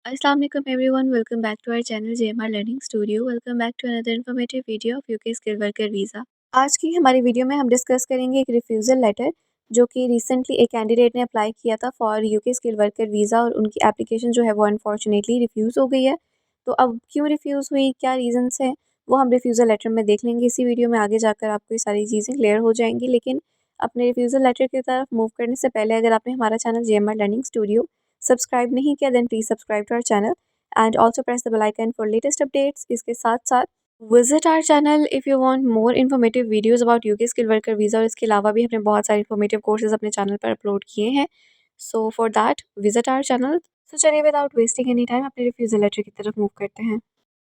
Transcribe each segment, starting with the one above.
Assalamu alaikum everyone, welcome back to our channel JMR Learning Studio. Welcome back to another informative video of UK Skilled Worker Visa. आज की हमारी video में हम discuss करेंगे एक refusal letter जो कि रिसेंटली एक कैंडिडेट ने अप्लाई किया था for UK skill worker visa और उनकी एप्लीकेशन जो है वो अनफॉर्चुनेटली रिफ्यूज़ हो गई है। तो अब क्यों रिफ्यूज़ हुई, क्या रीज़न्स हैं, वो हम रिफ्यूज़ल लेटर में देख लेंगे इसी वीडियो में। आगे जाकर आपको ये सारी चीज़ें क्लियर हो जाएंगी, लेकिन अपने रिफ्यूज़ल लेटर की तरफ मूव करने से पहले अगर आपने हमारा channel JMR Learning Studio subscribe नहीं किया then please subscribe to our channel and also press the bell icon for latest updates. इसके साथ साथ visit our channel if you want more informative videos about UK Skill Worker Visa, और इसके अलावा भी हमने बहुत सारे informative courses अपने चैनल पर अपलोड किए हैं। So for that visit our channel. So चलिए without wasting any time अपने refusal letter की तरफ मूव करते हैं।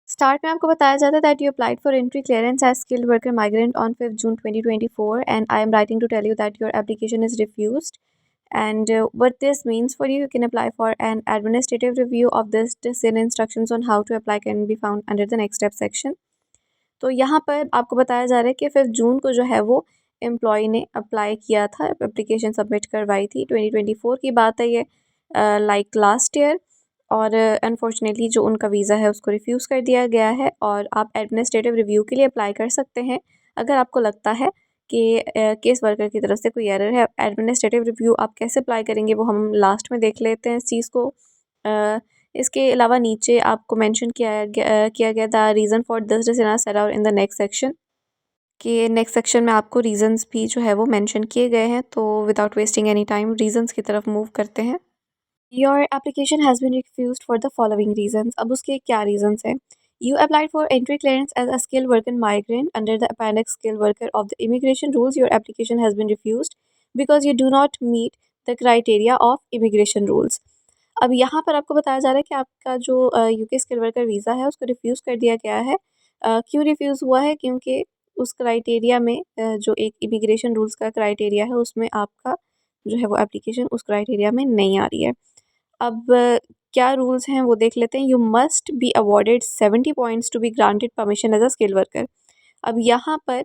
स्टार्ट में आपको बताया जाता है that you applied for entry clearance as skilled worker migrant on 5 June 2024 and I am writing to tell you that your application is refused. And what this means for you can apply for an administrative review of this and instructions on how to apply can be found under the next step section. तो यहाँ पर आपको बताया जा रहा है कि 5 जून को जो है वो एम्प्लॉय ने अप्लाई किया था, एप्लीकेशन सबमिट करवाई थी। 2024 की बात है ये, लाइक लास्ट ईयर। और अनफॉर्चुनेटली जो उनका वीज़ा है उसको रिफ्यूज़ कर दिया गया है और आप एडमिनिस्ट्रेटिव रिव्यू के लिए अप्लाई कर सकते हैं अगर आपको लगता है कि केस वर्कर की तरफ से कोई एरर है। एडमिनिस्ट्रेटिव रिव्यू आप कैसे अप्लाई करेंगे वो हम लास्ट में देख लेते हैं इस चीज़ को। इसके अलावा नीचे आपको मेंशन किया गया the reason for this decision set out in the next section, कि नेक्स्ट सेक्शन में आपको रीजंस भी जो है वो मेंशन किए गए हैं। तो without wasting any time reasons की तरफ मूव करते हैं। Your application has been refused for the following reasons. अब उसके क्या रीजंस हैं? You applied for entry clearance as a skilled worker migrant under the appendix skilled worker of the immigration rules. Your application has been refused because you do not meet the criteria of immigration rules. अब यहाँ पर आपको बताया जा रहा है कि आपका जो यूके स्किल वर्कर वीज़ा है उसको रिफ्यूज़ कर दिया गया है। क्यों रिफ्यूज़ हुआ है? क्योंकि उस क्राइटेरिया में जो एक इमिग्रेशन रूल्स का क्राइटेरिया है उसमें आपका जो है वो एप्लीकेशन उस क्राइटेरिया में नहीं आ रही है। अब क्या रूल्स हैं वो देख लेते हैं। You must be awarded 70 points to be granted permission as a skill worker. अब यहाँ पर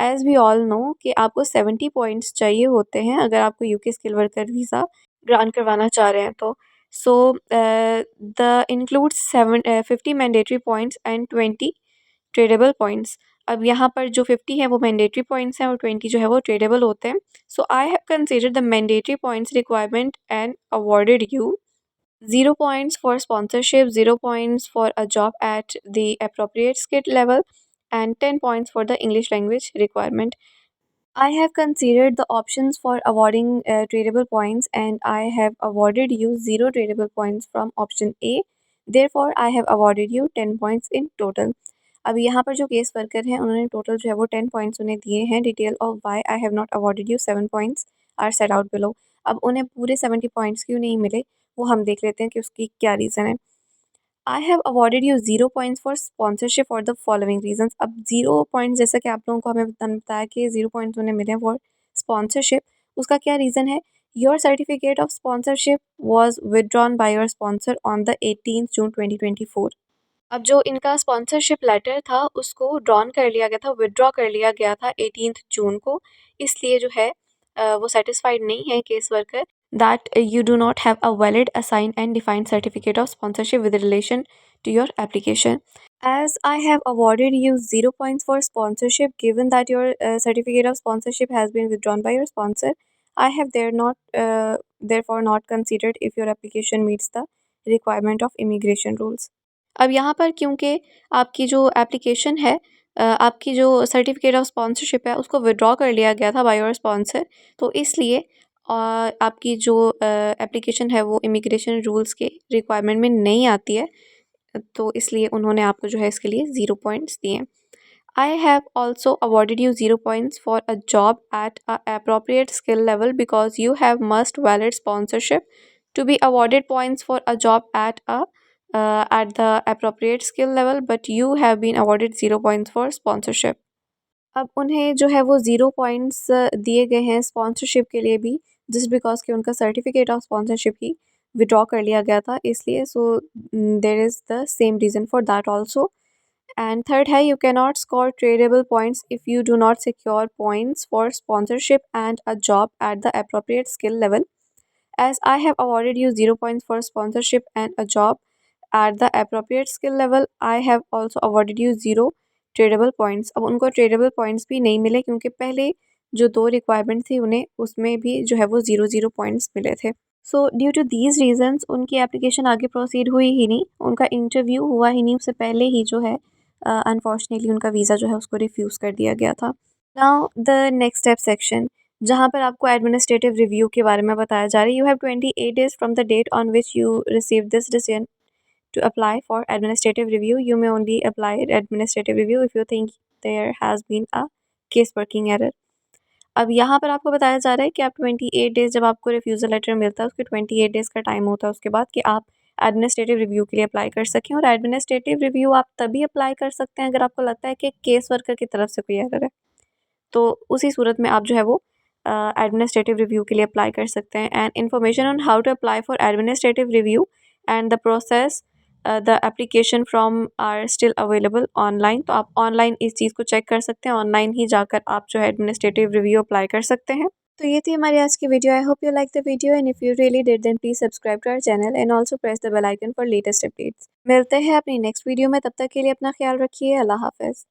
एज़ वी ऑल नो कि आपको 70 पॉइंट्स चाहिए होते हैं अगर आपको UK skill worker visa grant करवाना चाह रहे हैं तो। So the includes 50 mandatory points and 20 tradable points. अब यहाँ पर जो 50 है वो मैंडेटरी पॉइंट्स हैं और 20 जो है वो ट्रेडेबल होते हैं। So I have considered the mandatory points requirement and awarded you 0 points for sponsorship, 0 points for a job at the appropriate skill level, and 10 points for the English language requirement. I have considered the options for awarding tradable points and I have awarded you 0 tradable points from option A. Therefore, I have awarded you 10 points in total. अब यहाँ पर जो case worker हैं उन्होंने total जो है वो 10 points उन्हें दिए हैं। Detail of why I have not awarded you 7 points are set out below. अब उन्हें पूरे 70 पॉइंट्स क्यों नहीं मिले वो हम देख लेते हैं कि उसकी क्या रीज़न है। I have awarded you 0 points for sponsorship for the following reasons. अब 0 पॉइंट्स जैसा कि आप लोगों को हमें बताया कि 0 पॉइंट्स उन्हें मिले हैं फॉर स्पॉन्सरशिप। उसका क्या रीज़न है? Your certificate of sponsorship was withdrawn by your sponsor on the 18 जून 2024। अब जो इनका स्पॉन्सरशिप लेटर था उसको ड्रॉन कर लिया गया था, विदड्रॉ कर लिया गया था 18 जून को। इसलिए जो है वो सेटिस्फाइड नहीं है case worker that you do not have a valid assigned and defined certificate of sponsorship with relation to your application. As I have awarded you 0 points for sponsorship, given that your certificate of sponsorship has been withdrawn by your sponsor, I have therefore not considered if your application meets the requirement of immigration rules. अब यहाँ पर क्योंकि आपकी जो application है आपकी जो certificate of sponsorship है उसको विड्रॉ कर लिया गया था बाय योर स्पॉन्सर, तो इसलिए आपकी जो एप्लीकेशन है वो इमिग्रेशन रूल्स के रिक्वायरमेंट में नहीं आती है। तो इसलिए उन्होंने आपको जो है इसके लिए 0 पॉइंट्स दिए। I have also awarded you 0 points for a job at a appropriate skill level because you have must valid sponsorship to be awarded points for a job at the appropriate skill level, but you have been awarded 0 points for sponsorship. अब उन्हें जो है वो 0 points दिए गए हैं sponsorship के लिए भी, जस्ट बिकॉज कि उनका सर्टिफिकेट ऑफ स्पॉन्सरशिप ही विड्रॉ कर लिया गया था इसलिए। So there is the same reason for that also. And third है you can not score tradable points if you do not secure points for sponsorship and a job at the appropriate skill level. As I have awarded you 0 points for sponsorship and a job eight the appropriate skill level I have also awarded you 0 tradable points. अब उनको tradable points भी नहीं मिले क्योंकि पहले जो 2 requirement थी उन्हें उसमें भी जो है वो 0 पॉइंट्स मिले थे। So due to these reasons उनकी एप्लीकेशन आगे प्रोसीड हुई ही नहीं, उनका इंटरव्यू हुआ ही नहीं, उससे पहले ही जो है अनफॉर्चुनेटली उनका वीज़ा जो है उसको रिफ्यूज़ कर दिया गया था। Now the next step section, जहाँ पर आपको एडमिनिस्ट्रेटिव रिव्यू के बारे में बताया जा रहा है। You have 28 days from the date on which you receive this decision to apply for administrative review. You may only apply administrative review if you think there has been a case working error. अब यहाँ पर आपको बताया जा रहा है कि आप 28 डेज़, जब आपको रिफ्यूज़ल लेटर मिलता है उसके 28 डेज़ का टाइम होता है उसके बाद, कि आप एडमिनिस्ट्रेटिव रिव्यू के लिए अप्लाई कर सकें। और एडमिनिस्ट्रेटिव रिव्यू आप तभी अप्लाई कर सकते हैं अगर आपको लगता है कि केस वर्कर की तरफ से कोई एरर है, तो उसी सूरत में आप जो है वो एडमिनिस्ट्रेटिव रिव्यू के लिए अप्लाई कर सकते हैं। And information on how to apply for administrative review and the process the application from are still available online. तो आप ऑनलाइन इस चीज़ को चेक कर सकते हैं, ऑनलाइन ही जाकर आप जो है एडमिनिस्ट्रेटिव रिव्यू अप्लाई कर सकते हैं। तो ये थी हमारी आज की video. I hope you like the video and if you really did then please subscribe to our channel and also press the bell icon for latest updates. मिलते हैं अपनी नेक्स्ट वीडियो में, तब तक के लिए अपना ख्याल रखिए। अल्लाह हाफिज़।